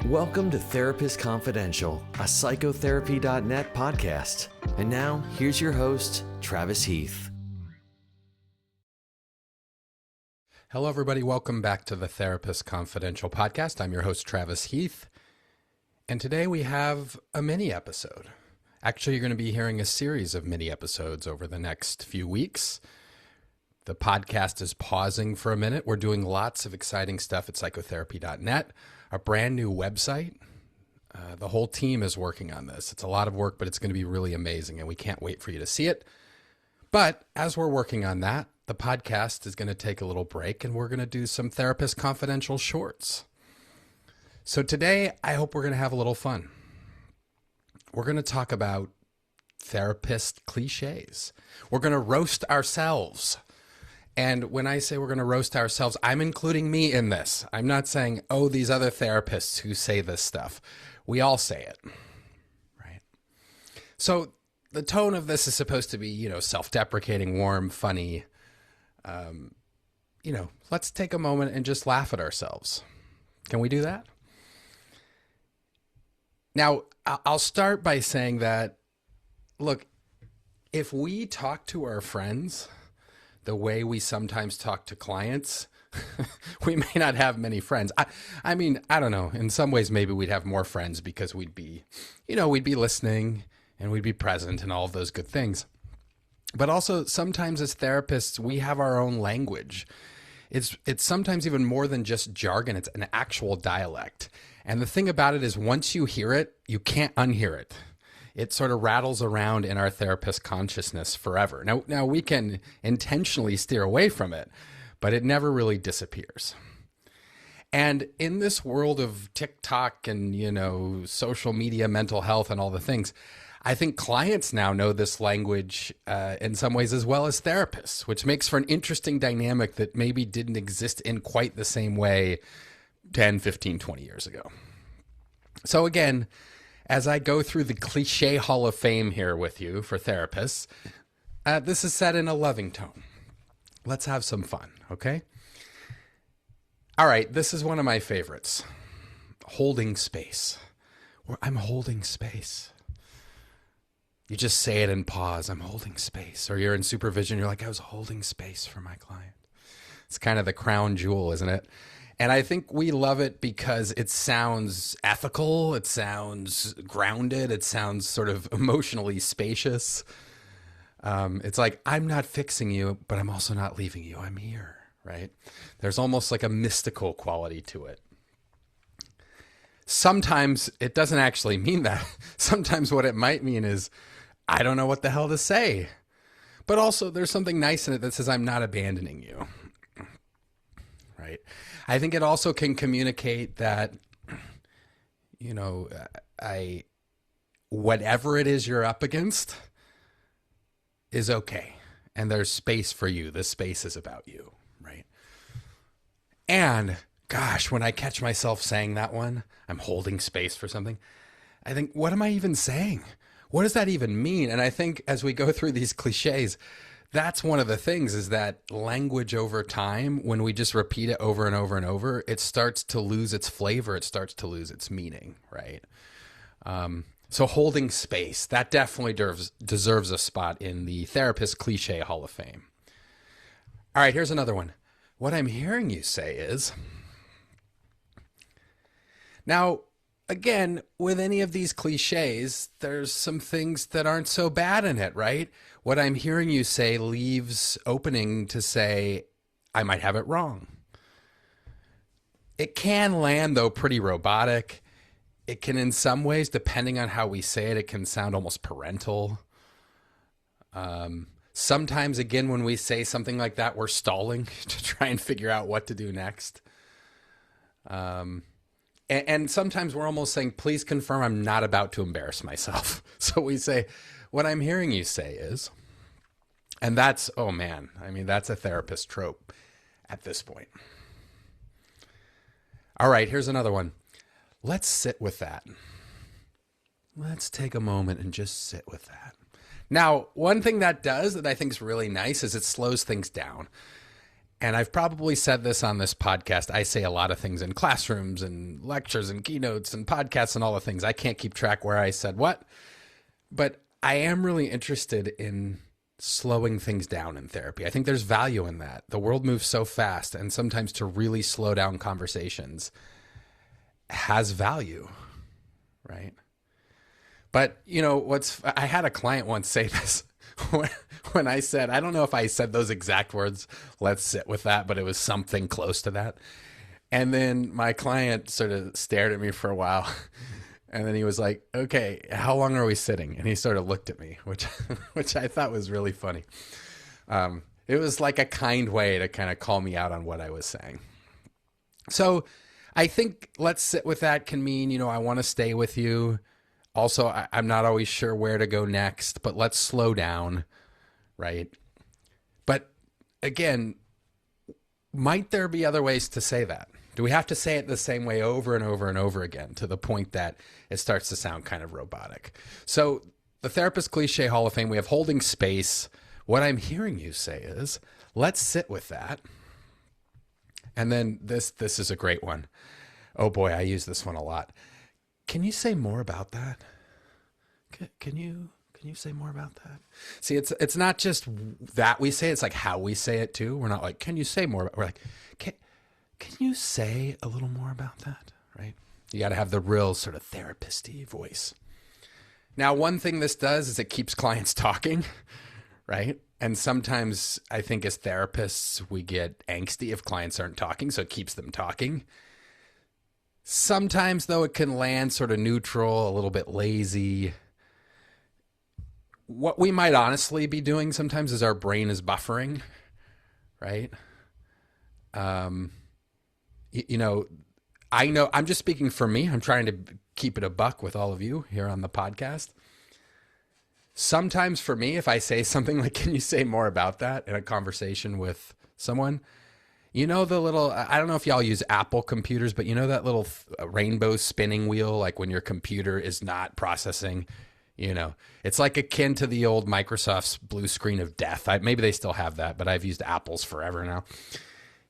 Welcome to Therapist Confidential, a psychotherapy.net podcast. And now, here's your host, Travis Heath. Hello, everybody. Welcome back to the Therapist Confidential podcast. I'm your host, Travis Heath. And today we have a mini episode. Actually, you're going to be hearing a series of mini episodes over the next few weeks. The podcast is pausing for a minute. We're doing lots of exciting stuff at psychotherapy.net, a brand new website. The whole team is working on this. It's a lot of work, but it's going to be really amazing, and we can't wait for you to see it. But as we're working on that, the podcast is going to take a little break, and we're going to do some Therapist Confidential shorts. So today, I hope we're going to have a little fun. We're going to talk about therapist clichés. We're going to roast ourselves. And when I say we're going to roast ourselves, I'm including me in this. I'm not saying, oh, these other therapists who say this stuff. We all say it, right? So the tone of this is supposed to be, self-deprecating, warm, funny. Let's take a moment and just laugh at ourselves. Can we do that? Now, I'll start by saying that, look, if we talk to our friends the way we sometimes talk to clients, we may not have many friends. I don't know. In some ways, maybe we'd have more friends because we'd be listening and we'd be present and all of those good things. But also sometimes as therapists, we have our own language. It's sometimes even more than just jargon. It's an actual dialect. And the thing about it is once you hear it, you can't unhear it. It sort of rattles around in our therapist consciousness forever. Now we can intentionally steer away from it, but it never really disappears. And in this world of TikTok and, social media, mental health and all the things, I think clients now know this language in some ways as well as therapists, which makes for an interesting dynamic that maybe didn't exist in quite the same way 10, 15, 20 years ago. So again, as I go through the cliché hall of fame here with you for therapists, this is set in a loving tone. Let's have some fun, okay? All right, this is one of my favorites. Holding space. I'm holding space. You just say it and pause. I'm holding space. Or you're in supervision. You're like, I was holding space for my client. It's kind of the crown jewel, isn't it? And I think we love it because it sounds ethical. It sounds grounded. It sounds sort of emotionally spacious. It's like, I'm not fixing you, but I'm also not leaving you. I'm here, right? There's almost like a mystical quality to it. Sometimes it doesn't actually mean that. Sometimes what it might mean is, I don't know what the hell to say. But also there's something nice in it that says, I'm not abandoning you, right? I think it also can communicate that, whatever it is you're up against is okay. And there's space for you. This space is about you, right? And gosh, when I catch myself saying that one, I'm holding space for something, I think, what am I even saying? What does that even mean? And I think as we go through these cliches, that's one of the things is that language over time, when we just repeat it over and over and over, it starts to lose its flavor. It starts to lose its meaning, right? So holding space, that definitely deserves a spot in the Therapist Cliché Hall of Fame. All right, here's another one. What I'm hearing you say is, now, again, with any of these cliches, there's some things that aren't so bad in it, right? What I'm hearing you say leaves opening to say, I might have it wrong. It can land, though, pretty robotic. It can, in some ways, depending on how we say it, it can sound almost parental. Sometimes, again, when we say something like that, we're stalling to try and figure out what to do next. And sometimes we're almost saying, please confirm I'm not about to embarrass myself. So we say, what I'm hearing you say is, and that's, oh man, that's a therapist trope at this point. All right, here's another one. Let's sit with that. Let's take a moment and just sit with that. Now, one thing that does that I think is really nice is it slows things down. And I've probably said this on this podcast. I say a lot of things in classrooms and lectures and keynotes and podcasts and all the things. I can't keep track where I said what, but I am really interested in slowing things down in therapy. I think there's value in that. The world moves so fast, and sometimes to really slow down conversations has value, right? But I had a client once say this when I said, I don't know if I said those exact words, let's sit with that, but it was something close to that. And then my client sort of stared at me for a while. And then he was like, okay, how long are we sitting? And he sort of looked at me, which I thought was really funny. It was like a kind way to kind of call me out on what I was saying. So I think let's sit with that can mean, I want to stay with you. Also, I'm not always sure where to go next, but let's slow down, right? But again, might there be other ways to say that? Do we have to say it the same way over and over and over again to the point that it starts to sound kind of robotic? So the Therapist Cliche Hall of Fame, we have holding space. What I'm hearing you say is, let's sit with that. And then this is a great one. Oh boy, I use this one a lot. Can you say more about that? Can you say more about that? See, it's not just that we say, it's like how we say it too. We're not like, can you say more? We're like, can you say a little more about that? Right? You got to have the real sort of therapist-y voice. Now, one thing this does is it keeps clients talking, right? And sometimes I think as therapists, we get angsty if clients aren't talking, so it keeps them talking. Sometimes, though, it can land sort of neutral, a little bit lazy. What we might honestly be doing sometimes is our brain is buffering, right? I know, I'm just speaking for me. I'm trying to keep it a buck with all of you here on the podcast. Sometimes for me, if I say something like, can you say more about that in a conversation with someone? The little, I don't know if y'all use Apple computers, but that little rainbow spinning wheel, like when your computer is not processing, it's like akin to the old Microsoft's blue screen of death. Maybe they still have that, but I've used Apple's forever now.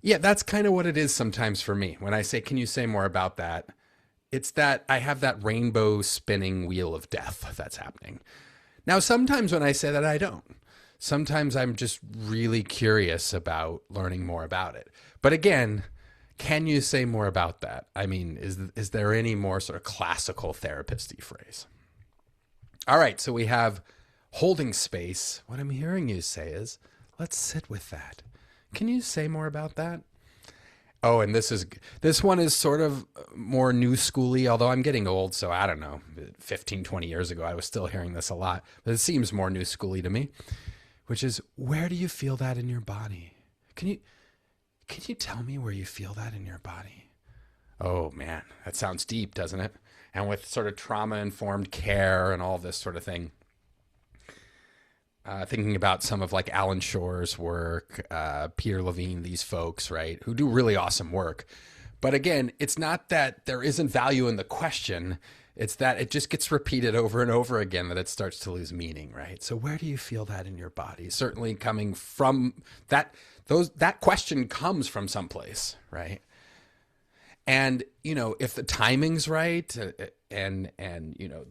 Yeah, that's kind of what it is sometimes for me. When I say, can you say more about that? It's that I have that rainbow spinning wheel of death that's happening. Now, sometimes when I say that, I don't. Sometimes I'm just really curious about learning more about it. But again, can you say more about that? I mean, is there any more sort of classical therapist-y phrase? All right, so we have holding space. What I'm hearing you say is, let's sit with that. Can you say more about that? Oh, and this one is sort of more new schooly, although I'm getting old, so I don't know, 15, 20 years ago, I was still hearing this a lot, but it seems more new schooly to me, which is, where do you feel that in your body? Can you tell me where you feel that in your body? Oh man, that sounds deep, doesn't it? And with sort of trauma-informed care and all this sort of thing. Thinking about some of like Alan Shore's work, Peter Levine, these folks, right, who do really awesome work. But again, it's not that there isn't value in the question. It's that it just gets repeated over and over again that it starts to lose meaning, right? So where do you feel that in your body? Certainly coming from that question comes from someplace, right? And, if the timing's right and the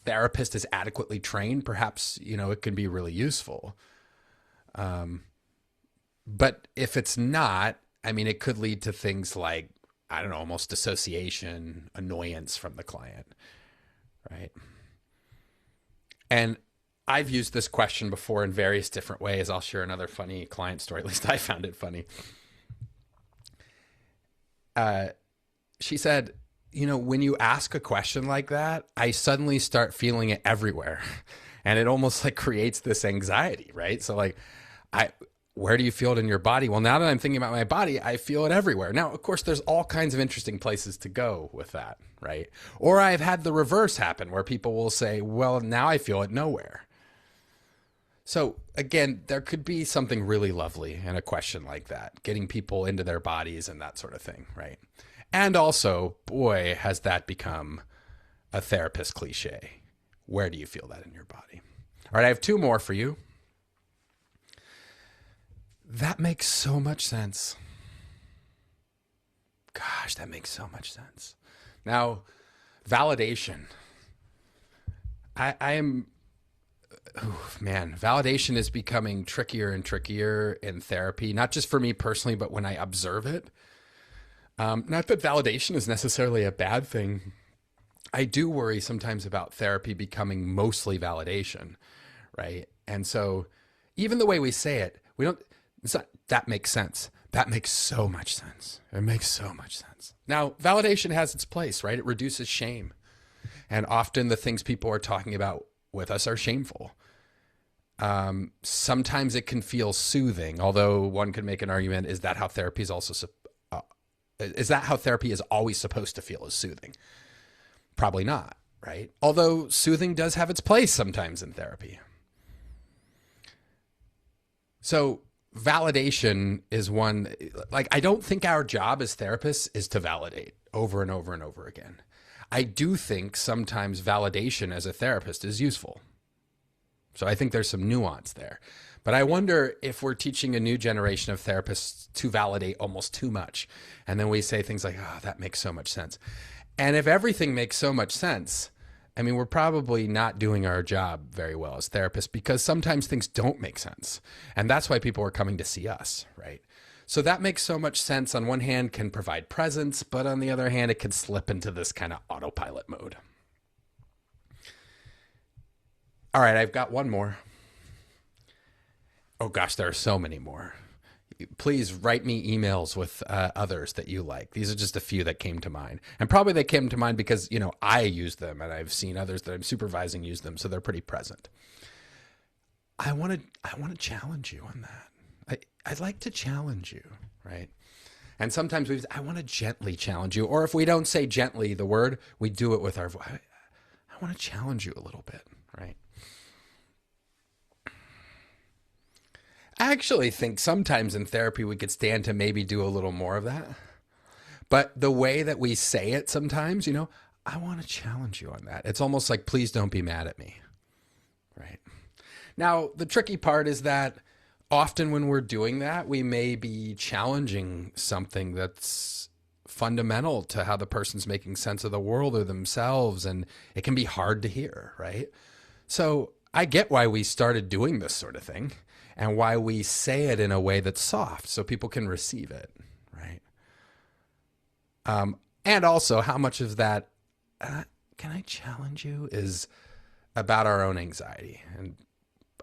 therapist is adequately trained, perhaps, it can be really useful. But if it's not, I mean, it could lead to things like, I don't know, almost dissociation, annoyance from the client, right? And I've used this question before in various different ways. I'll share another funny client story. At least I found it funny. She said, when you ask a question like that, I suddenly start feeling it everywhere. And it almost like creates this anxiety, right? So like, where do you feel it in your body? Well, now that I'm thinking about my body, I feel it everywhere. Now, of course, there's all kinds of interesting places to go with that, right? Or I've had the reverse happen where people will say, well, now I feel it nowhere. So again, there could be something really lovely in a question like that, getting people into their bodies and that sort of thing, right? And also, boy, has that become a therapist cliche. Where do you feel that in your body? All right, I have two more for you. That makes so much sense. Gosh, that makes so much sense. Now, validation. I am, man, validation is becoming trickier and trickier in therapy, not just for me personally, but when I observe it. Not that validation is necessarily a bad thing. I do worry sometimes about therapy becoming mostly validation, right? And so even the way we say it, it's not, that makes sense. That makes so much sense. It makes so much sense. Now, validation has its place, right? It reduces shame. And often the things people are talking about with us are shameful. Sometimes it can feel soothing, although one could make an argument, is that how therapy is also, is that how therapy is always supposed to feel, is soothing? Probably not, right? Although soothing does have its place sometimes in therapy. So validation is one, like, I don't think our job as therapists is to validate over and over and over again. I do think sometimes validation as a therapist is useful. So I think there's some nuance there. But I wonder if we're teaching a new generation of therapists to validate almost too much. And then we say things like, oh, that makes so much sense. And if everything makes so much sense, I mean, we're probably not doing our job very well as therapists, because sometimes things don't make sense. And that's why people are coming to see us, right? So that makes so much sense. On one hand, can provide presence, but on the other hand, it can slip into this kind of autopilot mode. All right, I've got one more. Oh gosh, there are so many more. Please write me emails with others that you like. These are just a few that came to mind. And probably they came to mind because, you know, I use them and I've seen others that I'm supervising use them, so they're pretty present. I want to challenge you on that. I'd like to challenge you, right? And sometimes I want to gently challenge you. Or if we don't say gently the word, we do it with our voice. I want to challenge you a little bit, right? I actually think sometimes in therapy we could stand to maybe do a little more of that. But the way that we say it sometimes, you know, I want to challenge you on that. It's almost like, please don't be mad at me, right? Now, the tricky part is that often when we're doing that, we may be challenging something that's fundamental to how the person's making sense of the world or themselves, and it can be hard to hear, right? So I get why we started doing this sort of thing and why we say it in a way that's soft so people can receive it, right? And also how much of that, can I challenge you, is about our own anxiety and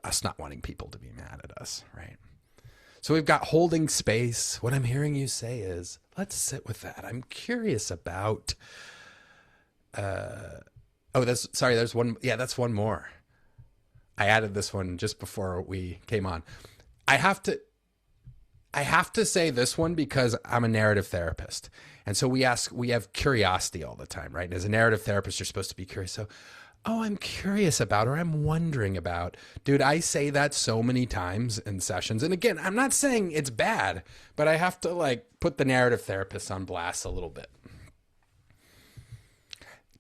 us not wanting people to be mad at us, right? So we've got holding space. What I'm hearing you say is, let's sit with that. I'm curious about, there's one. Yeah, that's one more. I added this one just before we came on. I have to say this one because I'm a narrative therapist. And so we have curiosity all the time, right? And as a narrative therapist, you're supposed to be curious. So, I'm curious about, or I'm wondering about. Dude, I say that so many times in sessions. And again, I'm not saying it's bad, but I have to put the narrative therapist on blast a little bit.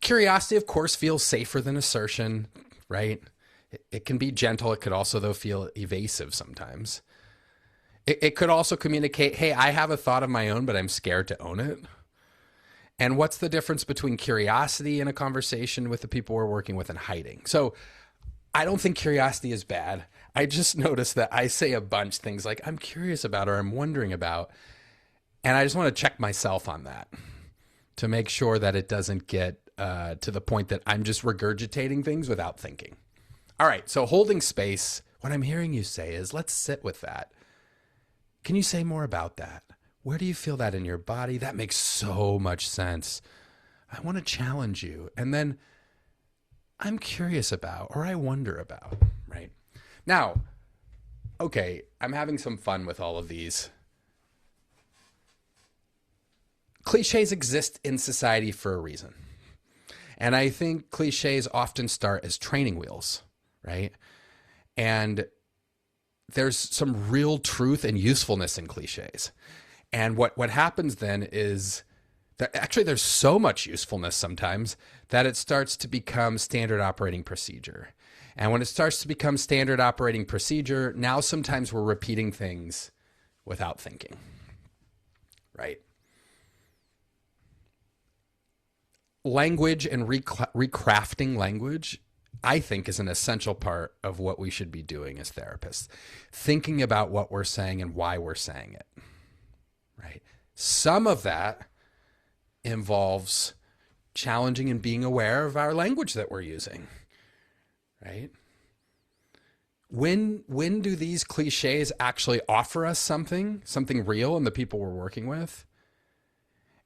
Curiosity, of course, feels safer than assertion, right? It can be gentle. It could also, though, feel evasive sometimes. It could also communicate, hey, I have a thought of my own, but I'm scared to own it. And what's the difference between curiosity in a conversation with the people we're working with and hiding? So I don't think curiosity is bad. I just noticed that I say a bunch things like, I'm curious about, or I'm wondering about. And I just want to check myself on that to make sure that it doesn't get to the point that I'm just regurgitating things without thinking. All right, so holding space, what I'm hearing you say is, let's sit with that. Can you say more about that? Where do you feel that in your body? That makes so much sense. I want to challenge you. And then I'm curious about, or I wonder about, right? Now, okay, I'm having some fun with all of these. Clichés exist in society for a reason. And I think clichés often start as training wheels, right? And there's some real truth and usefulness in clichés. And what happens then is that actually there's so much usefulness sometimes that it starts to become standard operating procedure. And when it starts to become standard operating procedure, now sometimes we're repeating things without thinking, right? Language and recrafting language, I think, is an essential part of what we should be doing as therapists. Thinking about what we're saying and why we're saying it, right? Some of that involves challenging and being aware of our language that we're using, right? When do these cliches actually offer us something real in the people we're working with?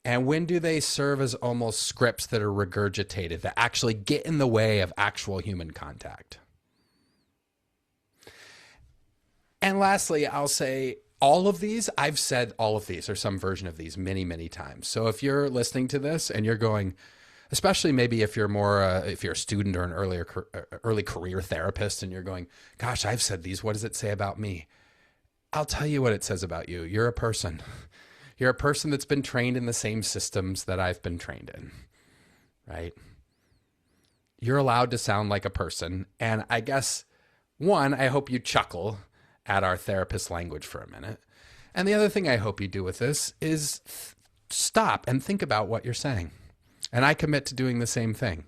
And when do they serve as almost scripts that are regurgitated, that actually get in the way of actual human contact? And lastly, I'll say all of these, I've said all of these or some version of these many, many times. So if you're listening to this and you're going, especially maybe if you're more, if you're a student or an early career therapist and you're going, gosh, I've said these, what does it say about me? I'll tell you what it says about you. You're a person. You're a person that's been trained in the same systems that I've been trained in, right? You're allowed to sound like a person. And I guess, one, I hope you chuckle at our therapist language for a minute. And the other thing I hope you do with this is stop and think about what you're saying. And I commit to doing the same thing.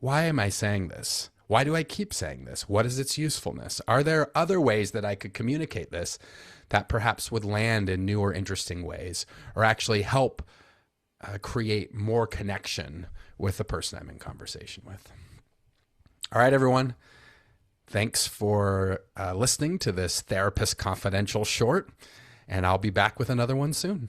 Why am I saying this? Why do I keep saying this? What is its usefulness? Are there other ways that I could communicate this that perhaps would land in new or interesting ways, or actually help create more connection with the person I'm in conversation with? All right, everyone. Thanks for listening to this Therapist Confidential short, and I'll be back with another one soon.